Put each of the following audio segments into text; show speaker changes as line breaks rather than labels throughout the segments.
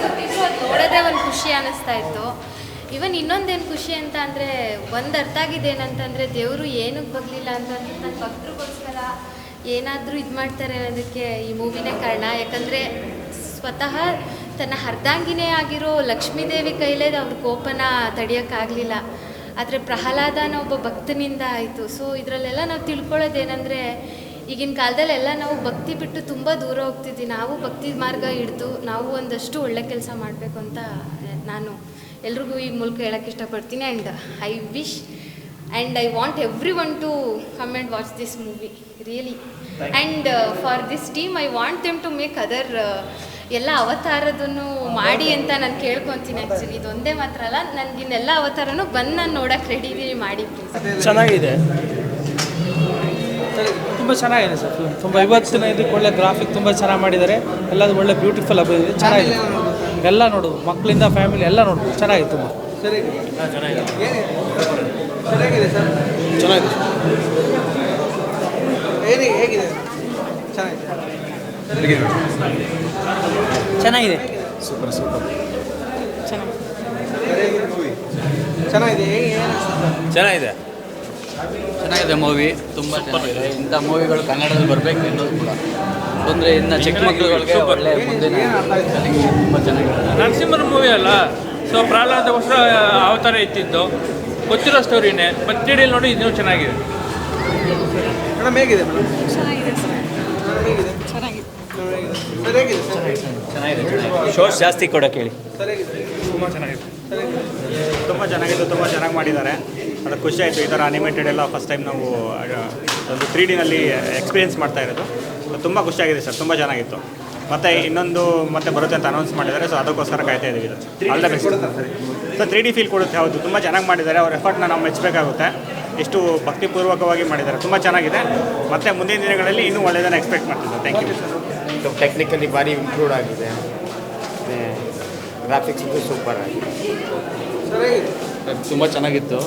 ಗೊತ್ತಿತ್ತು, ಅದು ನೋಡೋದೇ ಒಂದು ಖುಷಿ ಅನ್ನಿಸ್ತಾ ಇತ್ತು. ಇವನ್ ಇನ್ನೊಂದೇನು ಖುಷಿ ಅಂತ ಅಂದರೆ ಒಂದು ಅರ್ಥ ಆಗಿದೆ ಏನಂತಂದರೆ ದೇವರು ಏನಕ್ಕೆ ಬರಲಿಲ್ಲ ಅಂತಂದ್ರೆ ನನ್ನ ಭಕ್ತರಿಗೋಸ್ಕರ ಏನಾದರೂ ಇದು ಮಾಡ್ತಾರೆ ಅನ್ನೋದಕ್ಕೆ ಈ ಮೂವಿನೇ ಕಾರಣ. ಯಾಕಂದರೆ ಸ್ವತಃ ತನ್ನ ಅರ್ಧಾಂಗಿನೇ ಆಗಿರೋ ಲಕ್ಷ್ಮೀದೇವಿ ಕೈಲೇ ಅವ್ರ ಕೋಪನ ತಡೆಯೋಕ್ಕಾಗಲಿಲ್ಲ. ಆದರೆ ಪ್ರಹ್ಲಾದನ ಒಬ್ಬ ಭಕ್ತನಿಂದ ಆಯಿತು. ಸೊ ಇದರಲ್ಲೆಲ್ಲ ನಾವು ತಿಳ್ಕೊಳ್ಳೋದೇನೆಂದರೆ ಈಗಿನ ಕಾಲದಲ್ಲೆಲ್ಲ ನಾವು ಭಕ್ತಿ ಬಿಟ್ಟು ತುಂಬ ದೂರ ಹೋಗ್ತಿದ್ವಿ. ನಾವು ಭಕ್ತಿ ಮಾರ್ಗ ಹಿಡಿದು ನಾವು ಒಂದಷ್ಟು ಒಳ್ಳೆ ಕೆಲಸ ಮಾಡಬೇಕು ಅಂತ ನಾನು ಎಲ್ರಿಗೂ ಈ ಮೂಲಕ ಹೇಳೋಕ್ಕೆ ಇಷ್ಟಪಡ್ತೀನಿ. And I wish and I want everyone to come and watch this movie really. And for this team I want them to make other ಎಲ್ಲ ಅವತಾರದನ್ನು ಮಾಡಿ ಅಂತ ನಾನು ಕೇಳ್ಕೊತೀನಿ. ಆ್ಯಕ್ಚುಲಿ ಇದೊಂದೇ ಮಾತ್ರ ಅಲ್ಲ, ನನಗಿನ್ನೆಲ್ಲ ಅವತಾರನೂ ಬಂದು ನಾನು ನೋಡೋಕ್ಕೆ ರೆಡಿ ಇದೀನಿ ಮಾಡಿ.
ಚೆನ್ನಾಗಿದೆ, ತುಂಬ ಚೆನ್ನಾಗಿದೆ ಸರ್. ತುಂಬ ಇವತ್ತಿನ ಇದಕ್ಕೆ ಒಳ್ಳೆ ಗ್ರಾಫಿಕ್ ತುಂಬ ಚೆನ್ನಾಗಿ ಮಾಡಿದ್ದಾರೆ. ಎಲ್ಲದು ಒಳ್ಳೆ ಬ್ಯೂಟಿಫುಲ್ ಅಭಿನಯ ಚೆನ್ನಾಗಿದೆ. ಎಲ್ಲ ನೋಡು, ಮಕ್ಕಳಿಂದ ಫ್ಯಾಮಿಲಿ ಎಲ್ಲ ನೋಡ್ಬೋದು. ಚೆನ್ನಾಗಿದೆ, ತುಂಬ
ಚೆನ್ನಾಗಿದೆ ಸರ್.
ಚೆನ್ನಾಗಿದೆ.
ಹೇಗಿದೆ?
ಚೆನ್ನಾಗಿದೆ.
ಸೂಪರ್
ಚೆನ್ನಾಗಿದೆ ಮೂವಿ. ತುಂಬ ಚೆನ್ನಾಗಿದೆ. ಇಂಥ ಮೂವಿಗಳು ಕನ್ನಡದಲ್ಲಿ ಬರಬೇಕು ಅನ್ನೋದು ಕೂಡ ಅಂದರೆ ಇನ್ನು ಚಿಕ್ಕ ಮಕ್ಕಳುಗಳಿಗೆ ಒಳ್ಳೆ ಮುಂದಿನ ತುಂಬ ಚೆನ್ನಾಗಿದೆ.
ನರಸಿಂಹರ ಮೂವಿ ಅಲ್ಲ, ಸೊ ಪ್ರಹ್ಲಾದಗೋಸ್ಕರ ಅವತಾರ ಇತ್ತಿದ್ದು ಗೊತ್ತಿರೋ ಸ್ಟೋರಿನೇ. ಬಟ್ ಟಿಡಿಯಲ್ಲಿ ನೋಡಿ ಇನ್ನೂ ಚೆನ್ನಾಗಿದೆ.
ಮೇಡಮ್ ಹೇಗಿದೆ?
ಶೋಸ್ ಜಾಸ್ತಿ ಕೊಡೋಕೆ ಹೇಳಿ.
ತುಂಬ ಚೆನ್ನಾಗಿತ್ತು, ತುಂಬ ಚೆನ್ನಾಗಿ ಮಾಡಿದ್ದಾರೆ. ಅದು ಖುಷಿ ಆಯಿತು. ಈ ಥರ ಅನಿಮೇಟೆಡ್ ಎಲ್ಲ ಫಸ್ಟ್ ಟೈಮ್ ನಾವು ಒಂದು 3Dನಲ್ಲಿ ಎಕ್ಸ್ಪೀರಿಯೆನ್ಸ್ ಮಾಡ್ತಾ ಇರೋದು. ತುಂಬ ಖುಷಿಯಾಗಿದೆ ಸರ್, ತುಂಬ ಚೆನ್ನಾಗಿತ್ತು. ಮತ್ತು ಇನ್ನೊಂದು ಮತ್ತೆ ಬರುತ್ತೆ ಅಂತ ಅನೌನ್ಸ್ ಮಾಡಿದ್ದಾರೆ. ಸೊ ಅದಕ್ಕೋಸ್ಕರ ಕಾಯ್ತಾ ಇದ್ದೀವಿ. ಇದು all the best sir. 3D feel ಕೊಡುತ್ತೆ. ಹೌದು, ತುಂಬ ಚೆನ್ನಾಗಿ ಮಾಡಿದ್ದಾರೆ. ಅವ್ರ ಎಫರ್ಟ್ನ ನಾವು ಮೆಚ್ಚಬೇಕಾಗುತ್ತೆ. ಎಷ್ಟು ಭಕ್ತಿಪೂರ್ವಕವಾಗಿ ಮಾಡಿದ್ದಾರೆ. ತುಂಬ ಚೆನ್ನಾಗಿದೆ. ಮತ್ತು ಮುಂದಿನ ದಿನಗಳಲ್ಲಿ ಇನ್ನೂ ಒಳ್ಳೆಯದನ್ನು ಎಕ್ಸ್ಪೆಕ್ಟ್ ಮಾಡ್ತಿದ್ದೆ. Thank you.
ಟೆಕ್ನಿಕಲಿ ಭಾರಿ ಇಂಪ್ರೂವ್ಡ್ ಆಗಿದೆ. ಗ್ರಾಫಿಕ್ಸ್ ಸೂಪರ್ ಆಗಿದೆ.
ತುಂಬ ಚೆನ್ನಾಗಿತ್ತು.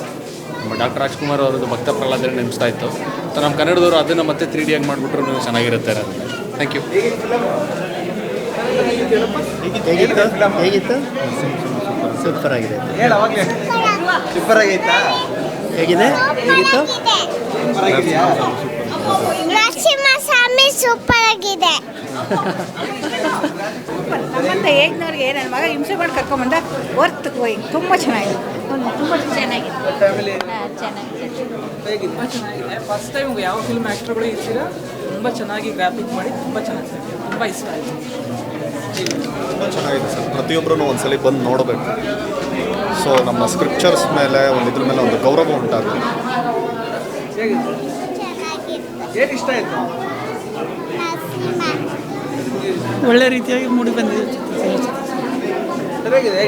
ಡಾಕ್ಟರ್ ರಾಜ್ಕುಮಾರ್ ಅವರದ್ದು ಭಕ್ತ ಪ್ರಹ್ಲಾದ ನೆನೆಸ್ತಾ ಇತ್ತು. ಸೊ ನಮ್ಮ ಕನ್ನಡದವರು ಅದನ್ನು ಮತ್ತೆ 3D ಆಗಿ ಮಾಡಿಬಿಟ್ರು ಚೆನ್ನಾಗಿರುತ್ತೆ. Thank you.
ಹೇಗಿತ್ತು? ಸೂಪರ್ ಆಗಿದೆ.
ಸೂಪರ್ ಆಗೈತಾ?
ಹೇಗಿದೆ? ಹೇಗಿತ್ತು?
ನರಸಿಂಹಸ್ವಾಮಿ ಸೂಪರ್ ಆಗಿದೆ.
ನಮ್ಮಂತ ಏಜ್ನವ್ರಿಗೆ ನನ್ನ ಮಗ ಹಿಂಸೆ ಮಾಡಿ ಕರ್ಕೊಂಬಂದ ವರ್ತ್ ಗೋಯಿಂಗ್. ತುಂಬ ಚೆನ್ನಾಗಿದೆ. ತುಂಬ ಚೆನ್ನಾಗಿದೆ.
ಚೆನ್ನಾಗಿದೆ. ಫಸ್ಟ್ ಟೈಮ್ ಯಾವ ಫಿಲ್ಮ್ ಆ್ಯಕ್ಟರ್ಗಳು ಇರ್ತೀರಾ ತುಂಬ ಚೆನ್ನಾಗಿ ಗ್ರಾಫಿಕ್ ಮಾಡಿ ತುಂಬ ಚೆನ್ನಾಗಿದೆ. ತುಂಬ ಇಷ್ಟ ಆಯಿತು.
ತುಂಬ ಚೆನ್ನಾಗಿದೆ ಸರ್. ಪ್ರತಿಯೊಬ್ಬರೂ ಒಂದ್ಸಲಿ ಬಂದು ನೋಡಬೇಕು. ಸೊ ನಮ್ಮ ಸ್ಕ್ರಿಪ್ಚರ್ಸ್ ಮೇಲೆ ಇದ್ರ ಮೇಲೆ ಒಂದು ಗೌರವ ಉಂಟಾಗುತ್ತೆ.
ಏನು ಇಷ್ಟ ಆಯಿತು?
ಒಳ್ಳೆ ರೀತಿಯಾಗಿ ಮೂಡಿ ಬಂದಿದೆ.
ಹೇಗಿದೆ?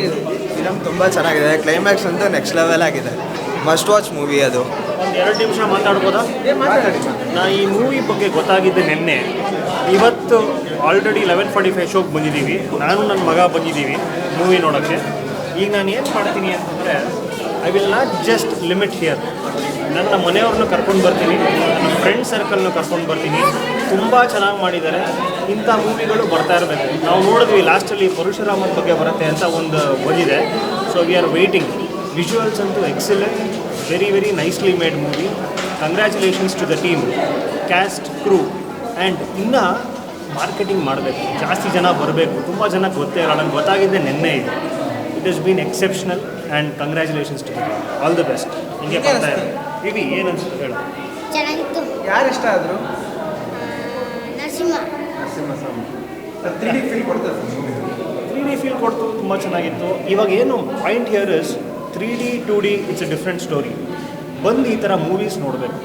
ಫಿಲಮ್ ತುಂಬ ಚೆನ್ನಾಗಿದೆ. ಕ್ಲೈಮ್ಯಾಕ್ಸ್ ಅಂತೂ ನೆಕ್ಸ್ಟ್ ಲೆವೆಲ್ ಆಗಿದೆ. ಮಸ್ಟ್ ವಾಚ್ ಮೂವಿ ಅದು.
ಒಂದು 2 ನಿಮಿಷ ಮಾತಾಡ್ಬೋದಾ?
ಏನು ಮಾತಾಡಿ?
ನಾ ಈ ಮೂವಿ ಬಗ್ಗೆ ಗೊತ್ತಾಗಿದ್ದೆ ನಿನ್ನೆ. ಇವತ್ತು ಆಲ್ರೆಡಿ 11:45 ಶೋಗೆ ಬಂದಿದ್ದೀವಿ. ನಾನು ನನ್ನ ಮಗ ಬಂದಿದ್ದೀವಿ ಮೂವಿ ನೋಡೋಕ್ಕೆ. ಈಗ ನಾನು ಏನು ಮಾಡ್ತೀನಿ ಅಂತಂದರೆ, I will not just limit here. ನನ್ನ ಮನೆಯವ್ರನ್ನೂ ಕರ್ಕೊಂಡು ಬರ್ತೀನಿ, ನನ್ನ ಫ್ರೆಂಡ್ ಸರ್ಕಲ್ನ ಕರ್ಕೊಂಡು ಬರ್ತೀನಿ. ತುಂಬ ಚೆನ್ನಾಗಿ ಮಾಡಿದ್ದಾರೆ. ಇಂಥ ಮೂವಿಗಳು ಬರ್ತಾ ಇರಬೇಕು. ನಾವು ನೋಡಿದ್ವಿ ಲಾಸ್ಟಲ್ಲಿ ಪರಶುರಾಮನ ಬಗ್ಗೆ ಬರುತ್ತೆ ಅಂತ ಒಂದು ಬಂದಿದೆ. So we are waiting. Visuals ಅಂತೂ excellent, very nicely made movie. Congratulations to the team, cast, crew. And ಇನ್ನೂ ಮಾರ್ಕೆಟಿಂಗ್ ಮಾಡಬೇಕು, ಜಾಸ್ತಿ ಜನ ಬರಬೇಕು. ತುಂಬ ಜನಕ್ಕೆ ಗೊತ್ತೇ ಇರಲ್ಲ. ನನಗೆ ಗೊತ್ತಾಗಿದ್ದೆ ನಿನ್ನೆ ಇದು. It has been exceptional and congratulations to all the best. ಹಿಂಗೆ ಬರ್ತಾ ಇದೆ. ಇವಿ ಏನು ಅನ್ಸುತ್ತೆ ಹೇಳು?
ಚೆನ್ನಾಗಿತ್ತು.
ಯಾರು ಇಷ್ಟ ಆದರು?
ನರಸಿಂಹಸ್ವಾಮಿ.
3D ಫೀಲ್ ಕೊಡ್ತಾರೆ.
3D ಫೀಲ್ ಕೊಡ್ತು, ತುಂಬ ಚೆನ್ನಾಗಿತ್ತು. ಇವಾಗ ಏನು point here is 3D 2D it's A different story. ಬಂದು ಈ ಥರ ಮೂವೀಸ್ ನೋಡಬೇಕು.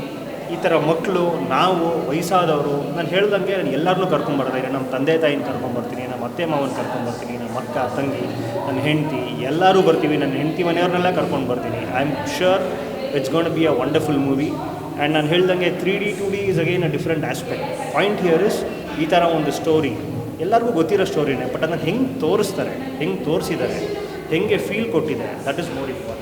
ಈ ಥರ ಮಕ್ಕಳು, ನಾವು, ವಯಸ್ಸಾದವರು, ನಾನು ಹೇಳ್ದಂಗೆ ನಾನು ಎಲ್ಲರನ್ನೂ ಕರ್ಕೊಂಬರ್ತೀನಿ. ನಮ್ಮ ತಂದೆ ತಾಯಿನ ಕರ್ಕೊಂಬರ್ತೀನಿ, ನಮ್ಮ ಅತ್ತೆ ಮಾವನ ಕರ್ಕೊಂಬರ್ತೀನಿ, ನಮ್ಮ ಅಕ್ಕ ತಂಗಿ, ನನ್ನ ಹೆಂಡತಿ, ಎಲ್ಲರೂ ಬರ್ತೀವಿ. ನನ್ನ ಹೆಂಡತಿ ಮನೆಯವ್ರನ್ನೆಲ್ಲ ಕರ್ಕೊಂಡು ಬರ್ತೀನಿ. I am sure it's gonna be a wonderful movie. And ನಾನು ಹೇಳ್ದಂಗೆ 3D 2D is again a different aspect. Point here is ಈ ಥರ ಒಂದು ಸ್ಟೋರಿ ಎಲ್ಲರಿಗೂ ಗೊತ್ತಿರೋ ಸ್ಟೋರಿನೇ. ಬಟ್ ಅದನ್ನು ಹೆಂಗೆ ತೋರಿಸ್ತಾರೆ, ಹೆಂಗೆ ತೋರಿಸಿದ್ದಾರೆ, ಹೆಂಗೆ ಫೀಲ್ ಕೊಟ್ಟಿದೆ, ದಟ್ ಇಸ್ ಮೋರ್ ಇಂಪಾರ್ಟೆಂಟ್.